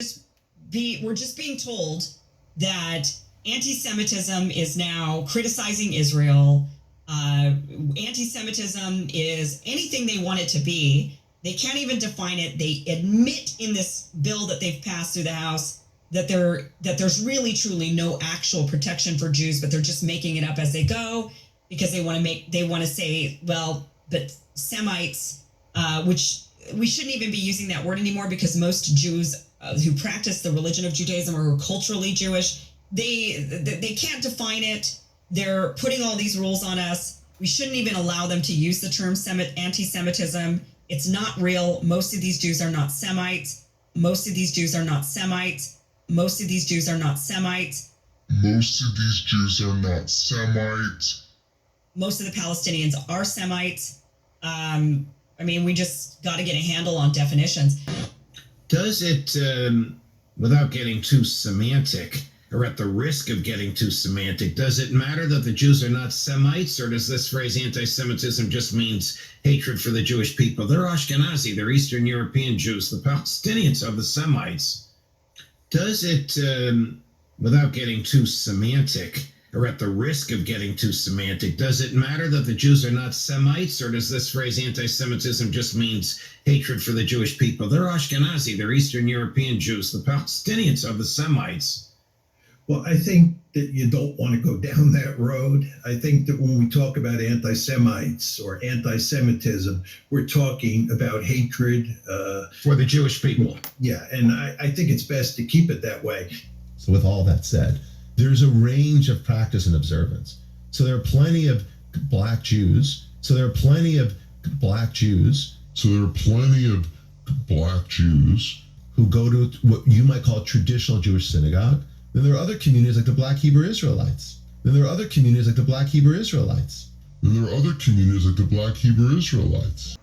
we're just being told that anti-Semitism is now criticizing Israel. Anti-Semitism is anything they want it to be. They can't even define it. They admit in this bill that they've passed through the House that there's really truly no actual protection for Jews, but they're just making it up as they go because they want to say, well, but Semites, which we shouldn't even be using that word anymore because most Jews who practice the religion of Judaism or who are culturally Jewish, they can't define it. They're putting all these rules on us. We shouldn't even allow them to use the term anti-Semitism. It's not real. Most of these Jews are not Semites. Most of these Jews are not Semites. Most of these Jews are not Semites. Most of these Jews are not Semites. Most of the Palestinians are Semites. We just got to get a handle on definitions. Does it, without getting too semantic, or at the risk of getting too semantic, does it matter that the Jews are not Semites, or does this phrase anti-Semitism just means hatred for the Jewish people? They're Ashkenazi, they're Eastern European Jews. The Palestinians are the Semites. Does it, without getting too semantic, or at the risk of getting too semantic, does it matter that the Jews are not Semites, or does this phrase anti-Semitism just means hatred for the Jewish people? They're Ashkenazi, they're Eastern European Jews. The Palestinians are the Semites. Well, I think that you don't want to go down that road. I think that when we talk about anti-Semites or anti-Semitism, we're talking about hatred for the Jewish people. Yeah, and I think it's best to keep it that way. So with all that said, there's a range of practice and observance. So there are plenty of black Jews. So there are plenty of black Jews. So there are plenty of black Jews who go to what you might call traditional Jewish synagogue. Then there are other communities like the Black Hebrew Israelites. Then there are other communities like the Black Hebrew Israelites. Then there are other communities like the Black Hebrew Israelites.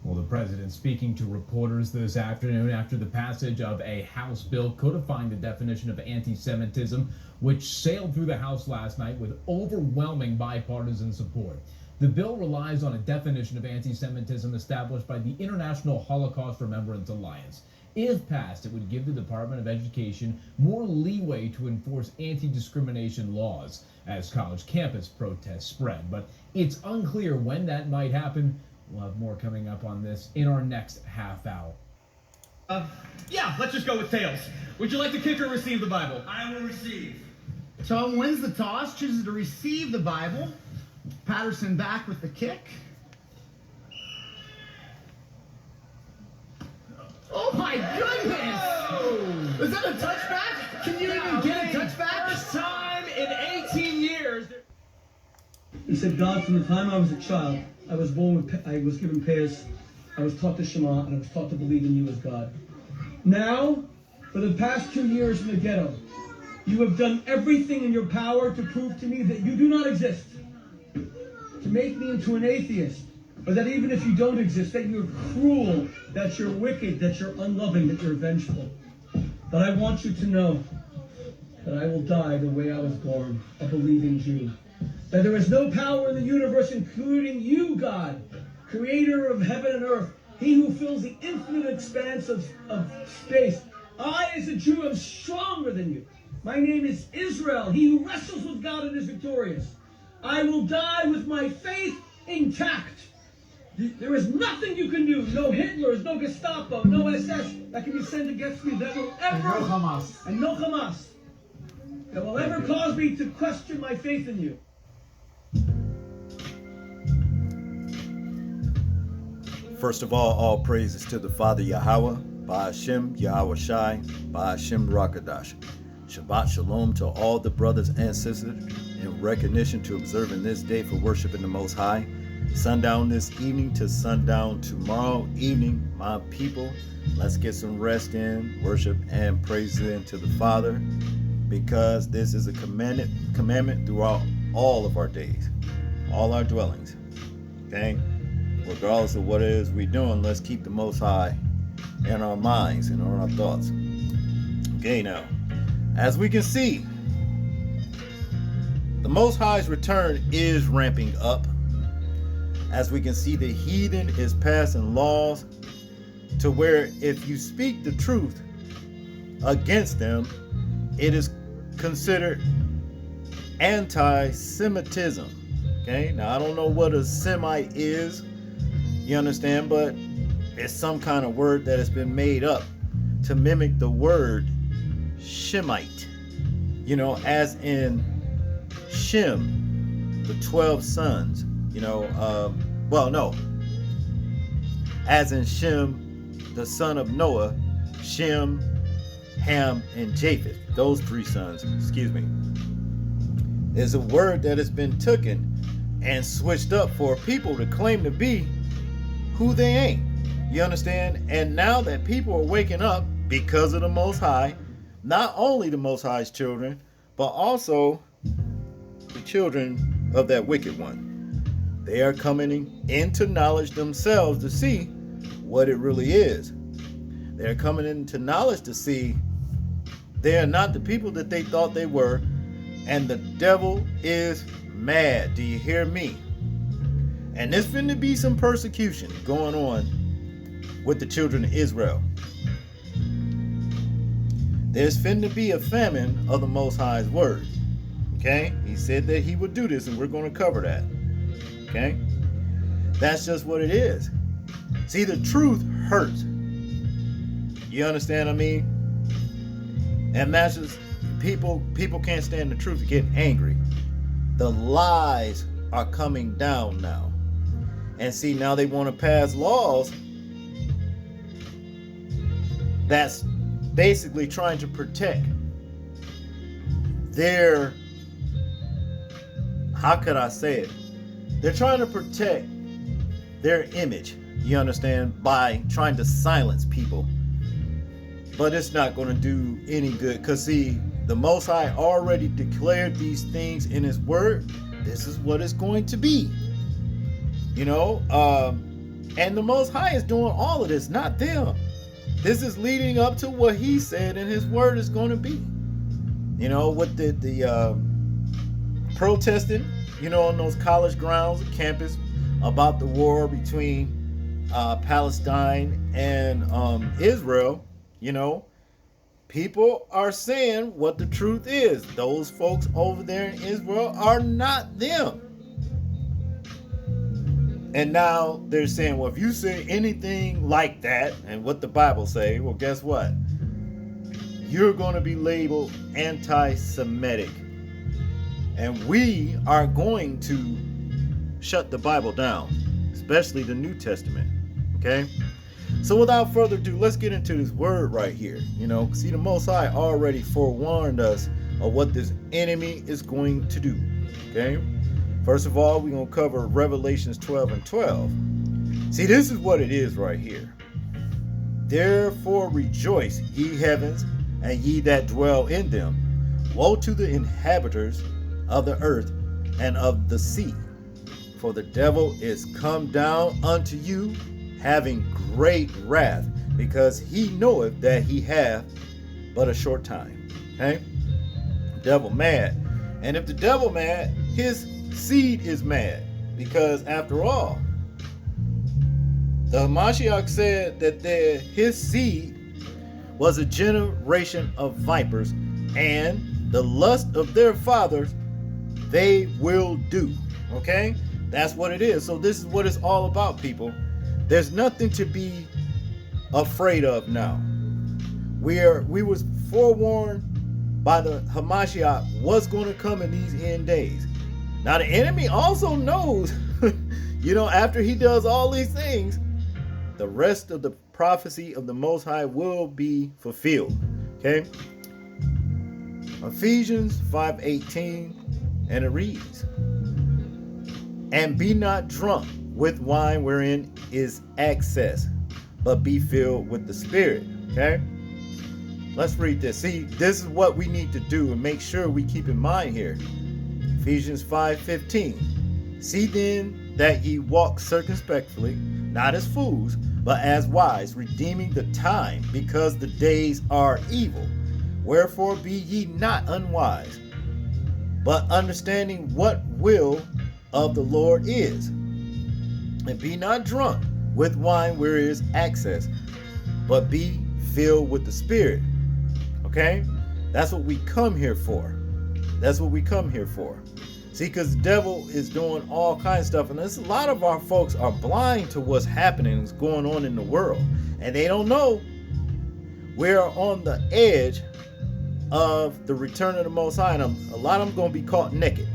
Well, the president speaking to reporters this afternoon after the passage of a House bill codifying the definition of anti-Semitism, which sailed through the House last night with overwhelming bipartisan support. The bill relies on a definition of anti-Semitism established by the International Holocaust Remembrance Alliance. If passed, it would give the Department of Education more leeway to enforce anti-discrimination laws as college campus protests spread. But it's unclear when that might happen. We'll have more coming up on this in our next half hour. Yeah, let's just go with tails. Would you like to kick or receive the Bible? I will receive. Tom wins the toss, chooses to receive the Bible. Patterson back with the kick. Oh my goodness! Oh. Is that a touchback? Can you even get a touchback? First time in 18 years. He said, God, from the time I was a child, I was given pairs, I was taught to Shema, and I was taught to believe in you as God. Now, for the past 2 years in the ghetto, you have done everything in your power to prove to me that you do not exist. To make me into an atheist. Or that even if you don't exist, that you're cruel, that you're wicked, that you're unloving, that you're vengeful. But I want you to know that I will die the way I was born, a believing Jew. That there is no power in the universe, including you, God, creator of heaven and earth, he who fills the infinite expanse of space. I, as a Jew, am stronger than you. My name is Israel, he who wrestles with God and is victorious. I will die with my faith intact. There is nothing you can do, no Hitlers, no Gestapo, no SS that can be sent against me that will ever, and no Hamas, that will ever cause me to question my faith in you. First of all praises to the Father Yahweh, Ba'ashem Yahweh Shai, Ba'ashem Rakadash. Shabbat Shalom to all the brothers and sisters in recognition to observing this day for worshiping the Most High. Sundown this evening to sundown tomorrow evening, my people. Let's get some rest in, worship and praise in to the Father, because this is a commandment throughout all of our days, all our dwellings. Okay? Regardless of what it is we're doing, let's keep the Most High in our minds and on our thoughts. Okay, now, as we can see, the Most High's return is ramping up. As we can see, the heathen is passing laws to where if you speak the truth, against them, it is considered anti-Semitism. Okay, now I don't know what a Semite is, you understand, but it's some kind of word that has been made up to mimic the word Shemite, you know, as in Shem, the 12 sons, you know, as in Shem, the son of Noah, Shem, Ham, and Japheth, those 3 sons, excuse me, is a word that has been taken and switched up for people to claim to be who they ain't. You understand? And now that people are waking up because of the Most High, not only the Most High's children, but also the children of that wicked one, they are coming into knowledge themselves to see what it really is. They're coming into knowledge to see they are not the people that they thought they were, and the devil is mad. Do you hear me? And there's finna be some persecution going on with the children of Israel. There's finna be a famine of the Most High's word. Okay? He said that he would do this, and we're going to cover that. Okay? That's just what it is. See, the truth hurts. You understand what I mean? And that's just people can't stand the truth. They get angry. The lies are coming down now. And see, now they want to pass laws that's basically trying to protect their, how could I say it? They're trying to protect their image, you understand, by trying to silence people. But it's not going to do any good, because see, the Most High already declared these things in his word. This is what it's going to be. You know, and the Most High is doing all of this, not them. This is leading up to what he said in his word is going to be. You know, with the protesting, you know, on those college grounds, campus, about the war between Palestine and Israel, you know, people are saying what the truth is. Those folks over there in Israel are not them. And now they're saying, well, if you say anything like that and what the Bible say, well, guess what? You're going to be labeled anti-Semitic. And we are going to shut the Bible down, especially the New Testament. Okay? So without further ado, let's get into this word right here. You know, see, the Most High already forewarned us of what this enemy is going to do. Okay? First of all, we're going to cover Revelations 12 and 12. See, this is what it is right here. Therefore rejoice, ye heavens, and ye that dwell in them. Woe to the inhabitants of the earth and of the sea. For the devil is come down unto you, having great wrath, because he knoweth that he hath but a short time. Okay? Devil mad. And if the devil mad, his seed is mad, because after all, the Mashiach said that his seed was a generation of vipers, and the lust of their fathers they will do. Okay, that's what it is. So this is what it's all about, people. There's nothing to be afraid of now. We was forewarned by the Hamashiach what's going to come in these end days. Now the enemy also knows, you know, after he does all these things, the rest of the prophecy of the Most High will be fulfilled. Okay? Ephesians 5:18, and it reads, and be not drunk with wine wherein is excess, but be filled with the Spirit. Okay? Let's read this. See, this is what we need to do and make sure we keep in mind here. Ephesians 5:15. See then that ye walk circumspectly, not as fools, but as wise, redeeming the time, because the days are evil. Wherefore be ye not unwise, but understanding what will of the Lord is. And be not drunk with wine where is excess, but be filled with the Spirit. Okay? That's what we come here for. That's what we come here for. See, because the devil is doing all kinds of stuff, and there's a lot of our folks are blind to what's happening, what's going on in the world, and they don't know we're on the edge of the return of the Most High, and a lot of them going to be caught naked.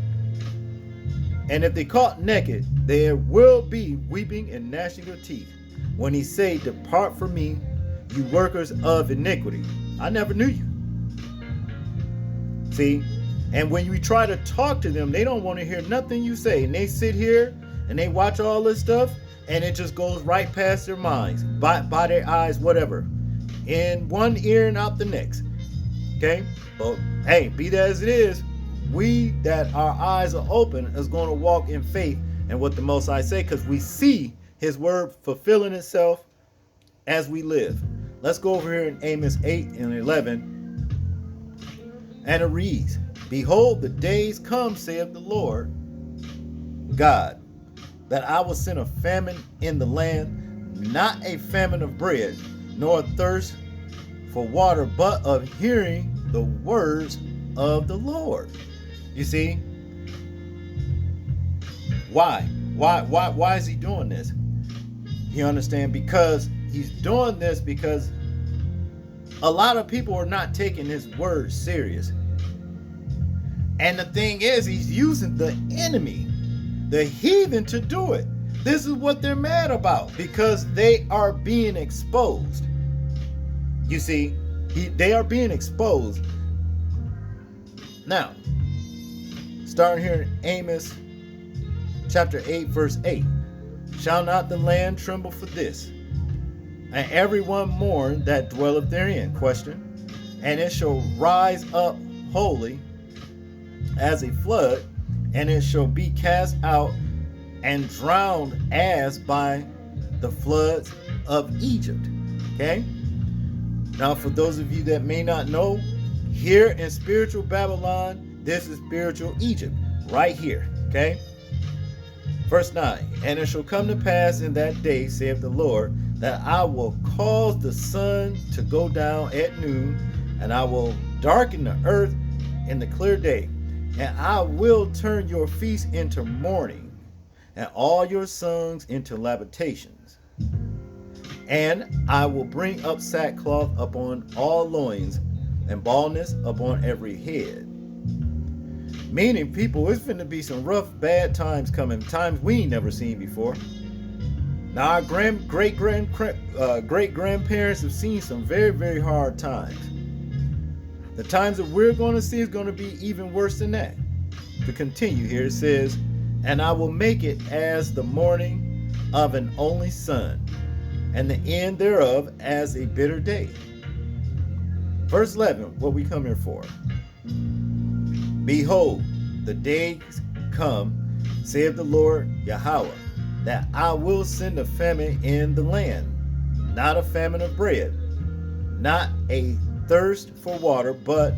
And if they caught naked, there will be weeping and gnashing of teeth when he say, "Depart from me, you workers of iniquity. I never knew you." See? And when you try to talk to them, they don't want to hear nothing you say. And they sit here and they watch all this stuff, and it just goes right past their minds, by their eyes, whatever. In one ear and out the next. Okay? Well, hey, be that as it is, we that our eyes are open is going to walk in faith and what the Most High say, because we see his word fulfilling itself as we live. Let's go over here in Amos 8 and 11. And it reads, "Behold, the days come, saith the Lord God, that I will send a famine in the land, not a famine of bread, nor a thirst for water, but of hearing the words of the Lord." You see? Why? Why is he doing this? You understand? Because he's doing this because a lot of people are not taking his word serious. And the thing is, he's using the enemy, the heathen, to do it. This is what they're mad about, because they are being exposed. You see, they are being exposed. Now, starting here in Amos chapter 8, verse 8. "Shall not the land tremble for this, and everyone mourn that dwelleth therein?" Question. "And it shall rise up wholly as a flood, and it shall be cast out and drowned as by the floods of Egypt." Okay? Now, for those of you that may not know, here in spiritual Babylon, this is spiritual Egypt, right here. Okay? Verse 9. "And it shall come to pass in that day, saith the Lord, that I will cause the sun to go down at noon, and I will darken the earth in the clear day. And I will turn your feasts into mourning, and all your songs into lamentations. And I will bring up sackcloth upon all loins, and baldness upon every head." Meaning, people, it's finna be some rough, bad times coming, times we ain't never seen before. Now, our great grandparents have seen some very, very hard times. The times that we're going to see is going to be even worse than that. To continue here, it says, "And I will make it as the mourning of an only son, and the end thereof as a bitter day." Verse 11, what we come here for. "Behold, the days come, saith the Lord Yahweh, that I will send a famine in the land, not a famine of bread, not a thirst for water, but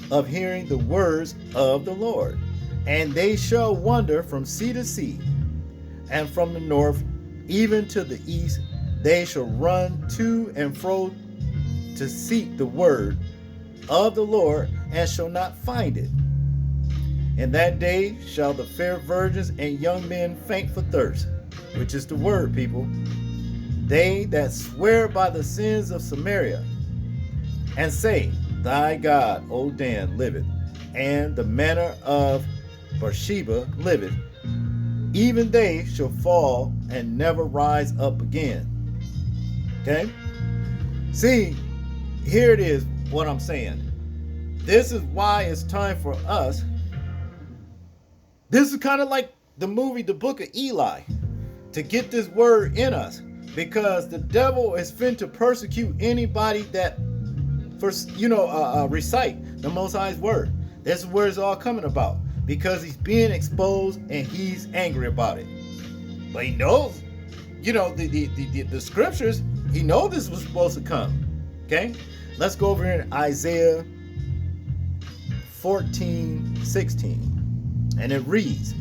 of hearing the words of the Lord. And they shall wander from sea to sea, and from the north even to the east. They shall run to and fro to seek the word of the Lord, and shall not find it. In that day shall the fair virgins and young men faint for thirst," which is the word, people. "They that swear by the sins of Samaria, and say, Thy God, O Dan, liveth, and the manner of Beersheba liveth. Even they shall fall and never rise up again." Okay? See, here it is, what I'm saying. This is why it's time for us. This is kind of like the movie, The Book of Eli, to get this word in us, because the devil is fin to persecute anybody that, recite the Most High's word. This is where it's all coming about, because he's being exposed and he's angry about it. But he knows, the scriptures. He knows this was supposed to come. Okay, let's go over here in Isaiah 14:16. And it reads,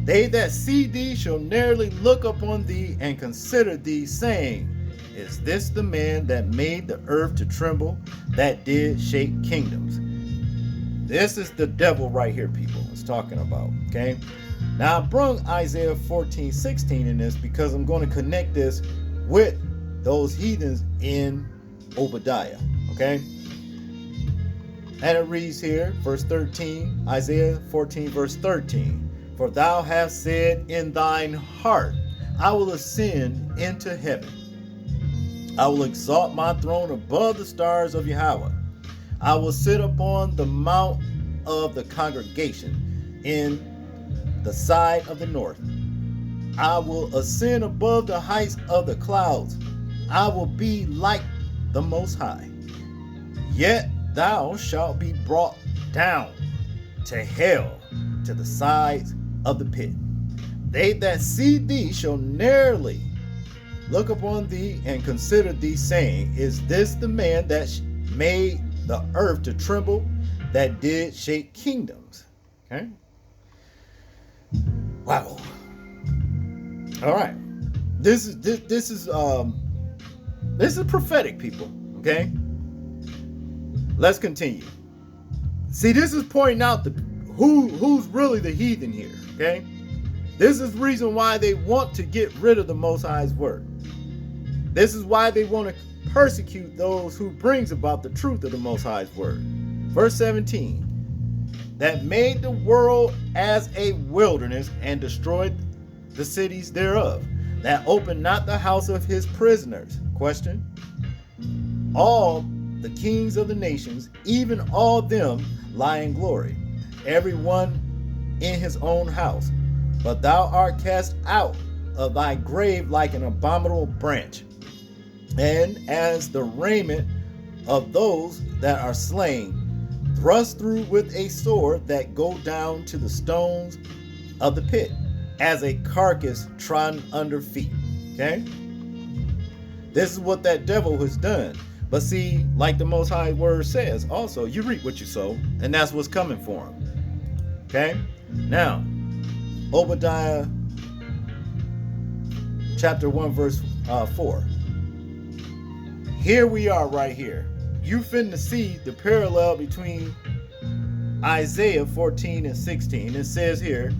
"They that see thee shall narrowly look upon thee and consider thee, saying, Is this the man that made the earth to tremble, that did shake kingdoms? This is the devil right here, people, it's talking about, okay? Now, I brung Isaiah 14:16 in this because I'm going to connect this with those heathens in Obadiah, okay? And it reads here, verse 13, Isaiah 14, verse 13. For thou hast said in thine heart, I will ascend into heaven. I will exalt my throne above the stars of Yahweh. I will sit upon the mount of the congregation in the side of the north. I will ascend above the heights of the clouds. I will be like the Most High. Yet thou shalt be brought down to hell, to the sides of the pit. They that see thee shall narrowly look upon thee and consider thee, saying, Is this the man that made the earth to tremble, that did shake kingdoms? Okay. Wow. All right. This is prophetic, people. Okay. Let's continue. See, this is pointing out who's really the heathen here. Okay. This is the reason why they want to get rid of the Most High's word. This is why they want to persecute those who brings about the truth of the Most High's word. Verse 17. That made the world as a wilderness and destroyed the cities thereof. That opened not the house of his prisoners. Question. All the kings of the nations, even all them, lie in glory, every one in his own house. But thou art cast out of thy grave like an abominable branch, and as the raiment of those that are slain, thrust through with a sword that go down to the stones of the pit, as a carcass trodden under feet. Okay? This is what that devil has done. But see, like the Most High word says, also, you reap what you sow, and that's what's coming for him. Okay? Now, Obadiah chapter 1 verse 4. Here we are right here. You finna see the parallel between Isaiah 14 and 16. It says here,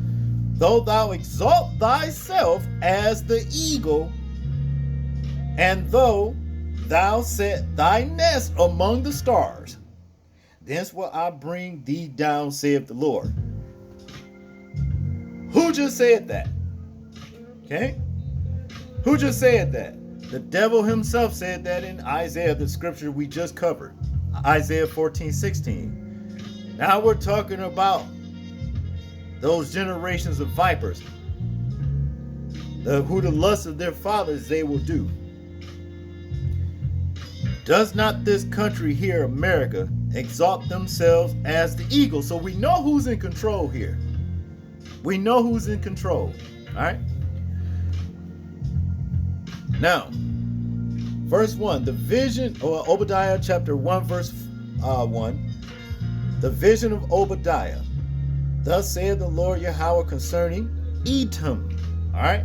though thou exalt thyself as the eagle, and though thou set thy nest among the stars, thence will I bring thee down, saith the Lord. Who just said that? Okay? Who just said that? The devil himself said that in Isaiah, the scripture we just covered. Isaiah 14:16. Now we're talking about those generations of vipers, who the lust of their fathers they will do. Does not this country here, America, exalt themselves as the eagle? So we know who's in control here. We know who's in control. All right. Now, verse 1, the vision, or Obadiah chapter 1, verse 1, the vision of Obadiah. Thus saith the Lord Yahweh concerning Edom. All right.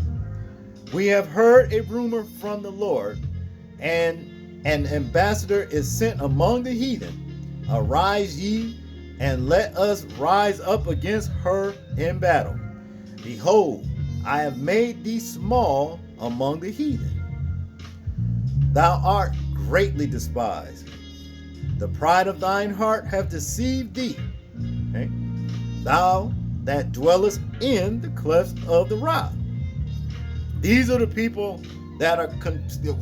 We have heard a rumor from the Lord, and an ambassador is sent among the heathen. Arise ye, and let us rise up against her in battle. Behold, I have made thee small among the heathen. Thou art greatly despised. The pride of thine heart hath deceived thee. Okay? Thou that dwellest in the clefts of the rock. These are the people that are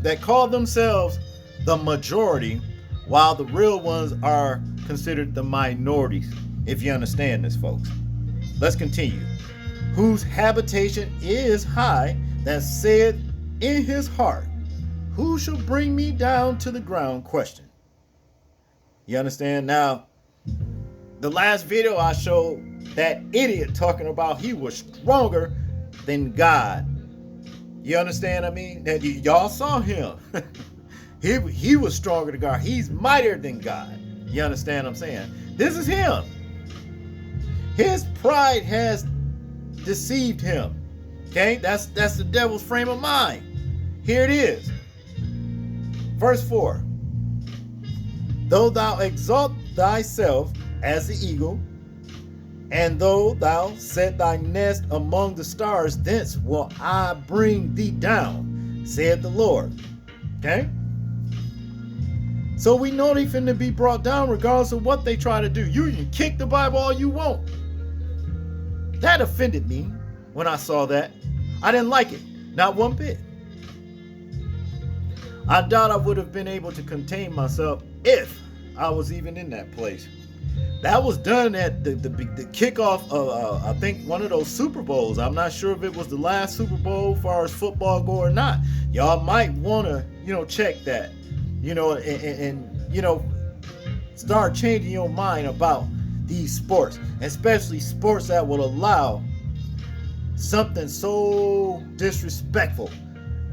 that call themselves the majority, while the real ones are considered the minorities, if you understand this, folks. Let's continue. Whose habitation is high, that said in his heart, who shall bring me down to the ground? Question. You understand? Now, the last video I showed that idiot talking about he was stronger than God. You understand? I mean, that y'all saw him. He was stronger than God. He's mightier than God. You understand what I'm saying? This is him. His pride has deceived him. Okay? That's the devil's frame of mind. Here it is. Verse 4. Though thou exalt thyself as the eagle, and though thou set thy nest among the stars, thence will I bring thee down, saith the Lord. Okay? So we know they finna be brought down regardless of what they try to do. You can kick the Bible all you want. That offended me when I saw that. I didn't like it, not one bit. I doubt I would have been able to contain myself if I was even in that place. That was done at the kickoff of, I think, one of those Super Bowls. I'm not sure if it was the last Super Bowl as far as football go or not. Y'all might want to, check that, and start changing your mind about these sports, especially sports that will allow something so disrespectful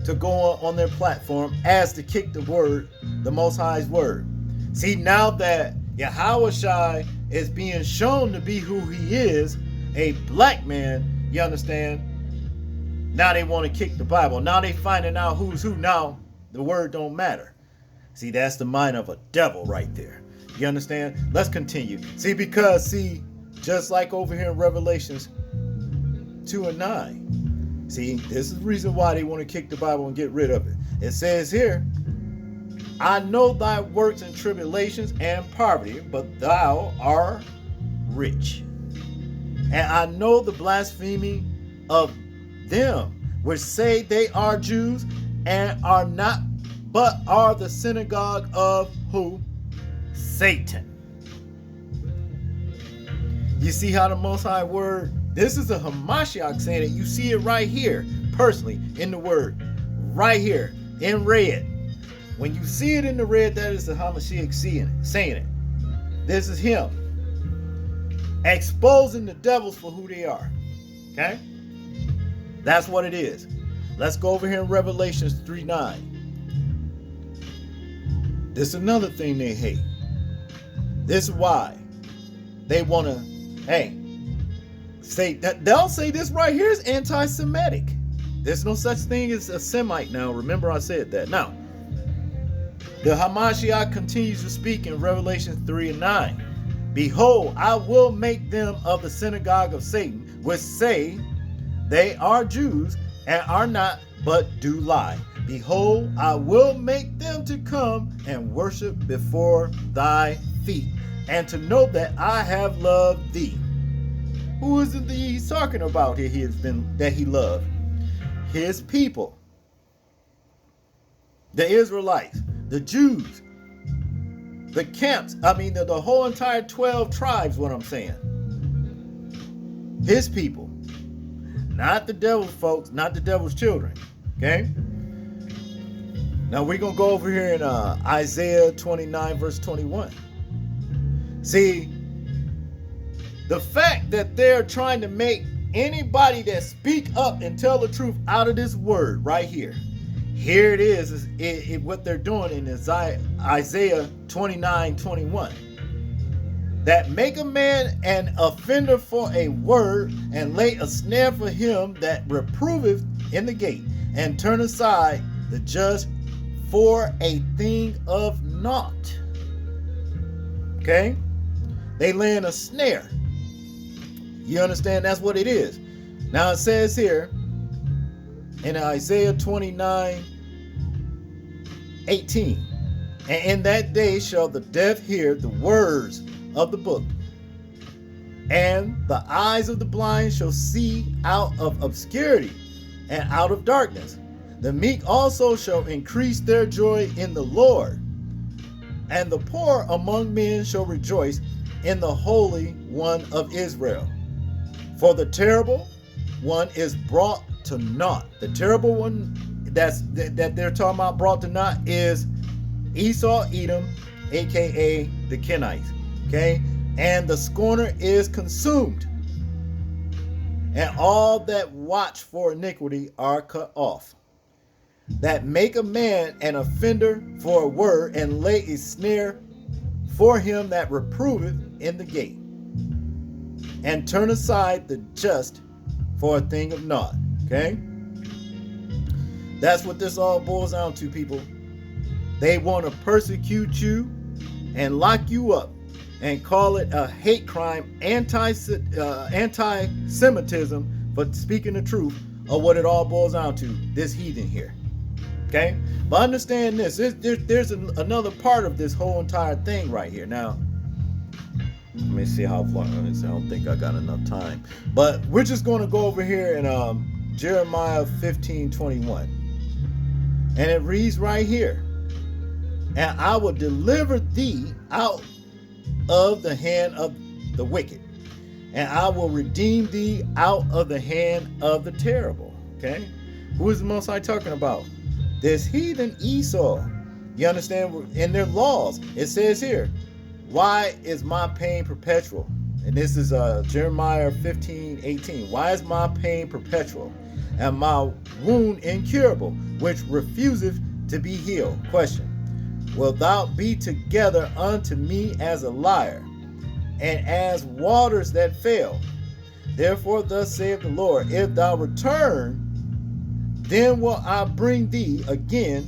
to go on their platform as to kick the Most High's word. See, now that Yahushua is being shown to be who he is, a black man, you understand? Now they want to kick the Bible. Now they finding out who's who. Now the word don't matter. See, that's the mind of a devil right there. You understand? Let's continue. See, just like over here in Revelations 2 and 9. See, this is the reason why they want to kick the Bible and get rid of it. It says here, I know thy works and tribulations and poverty, but thou art rich. And I know the blasphemy of them which say they are Jews and are not, but are the synagogue of who? Satan. You see how the Most High word, this is a Hamashiach saying it. You see it right here, personally, in the word, right here, in red. When you see it in the red, that is the Hamashiach saying it. This is him exposing the devils for who they are. Okay? That's what it is. Let's go over here in Revelations 3:9. This is another thing they hate. This is why they want to, say that they'll say this right here is anti-Semitic. There's no such thing as a Semite now. Remember I said that. Now, the Hamashiach continues to speak in Revelation 3:9. Behold, I will make them of the synagogue of Satan, which say they are Jews and are not, but do lie. Behold, I will make them to come and worship before thy feet, and to know that I have loved thee. Who is it he's talking about here? That he loved his people, the Israelites, the Jews, the camps. I mean, the whole entire 12 tribes. What I'm saying, his people, not the devil's folks, not the devil's children. Okay. Now we're gonna go over here in Isaiah 29 verse 21. See, the fact that they're trying to make anybody that speak up and tell the truth out of this word right here. Here it is what they're doing in Isaiah 29:21. That make a man an offender for a word, and lay a snare for him that reproveth in the gate, and turn aside the just for a thing of naught. Okay? They laying a snare. You understand? That's what it is. Now it says here in Isaiah 29:18, and in that day shall the deaf hear the words of the book, and the eyes of the blind shall see out of obscurity and out of darkness. The meek also shall increase their joy in the Lord, and the poor among men shall rejoice in the Holy One of Israel. For the terrible one is brought to naught. The terrible one that they're talking about brought to naught is Esau, Edom, aka the Kenites. Okay, and the scorner is consumed, and all that watch for iniquity are cut off. That make a man an offender for a word, and lay a snare for him that reproveth in the gate, and turn aside the just for a thing of naught. Okay? That's what this all boils down to, people. They want to persecute you and lock you up and call it a hate crime, anti-Semitism for speaking the truth of what it all boils down to, this heathen here. Okay? But understand this, there's another part of this whole entire thing right here. Now, let me see how far. I don't think I got enough time. But we're just going to go over here in Jeremiah 15:21. And it reads right here, and I will deliver thee out of the hand of the wicked, and I will redeem thee out of the hand of the terrible. Okay? Who is the Most High talking about? This heathen Esau. You understand? In their laws, it says here, why is my pain perpetual? And this is Jeremiah 15:18. Why is my pain perpetual and my wound incurable, which refuseth to be healed? Question. Wilt thou be together unto me as a liar, and as waters that fail? Therefore thus saith the Lord, if thou return, then will I bring thee again,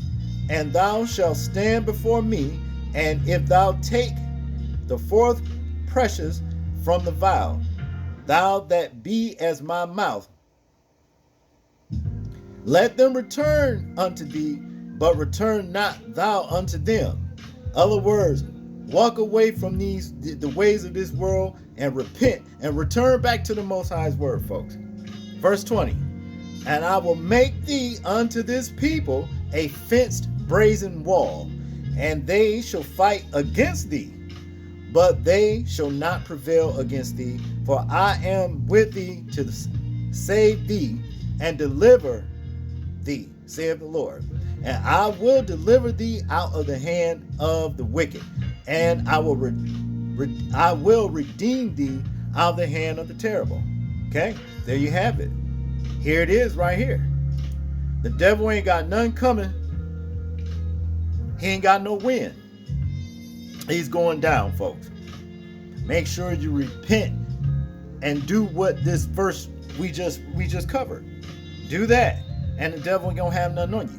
and thou shalt stand before me, and if thou take the fourth precious from the vial, thou that be as my mouth, let them return unto thee, but return not thou unto them. Other words, walk away from the ways of this world and repent and return back to the Most High's word, folks. Verse 20, and I will make thee unto this people a fenced brazen wall, and they shall fight against thee, but they shall not prevail against thee, for I am with thee to save thee and deliver thee, saith the Lord. And I will deliver thee out of the hand of the wicked, and I will redeem thee out of the hand of the terrible. Okay, there you have it. Here it is right here. The devil ain't got none coming. He ain't got no win. He's going down, folks. Make sure you repent and do what this verse we just covered. Do that, and the devil ain't gonna have nothing on you.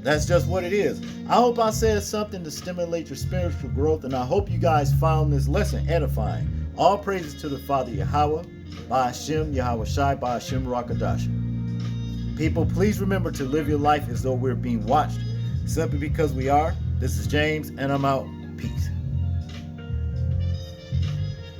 That's just what it is. I hope I said something to stimulate your spiritual growth, and I hope you guys found this lesson edifying. All praises to the Father Yahweh, by Hashem Yahweh Shai, by Hashem Rakadash. People, please remember to live your life as though we're being watched, simply because we are. This is James, and I'm out. Peace.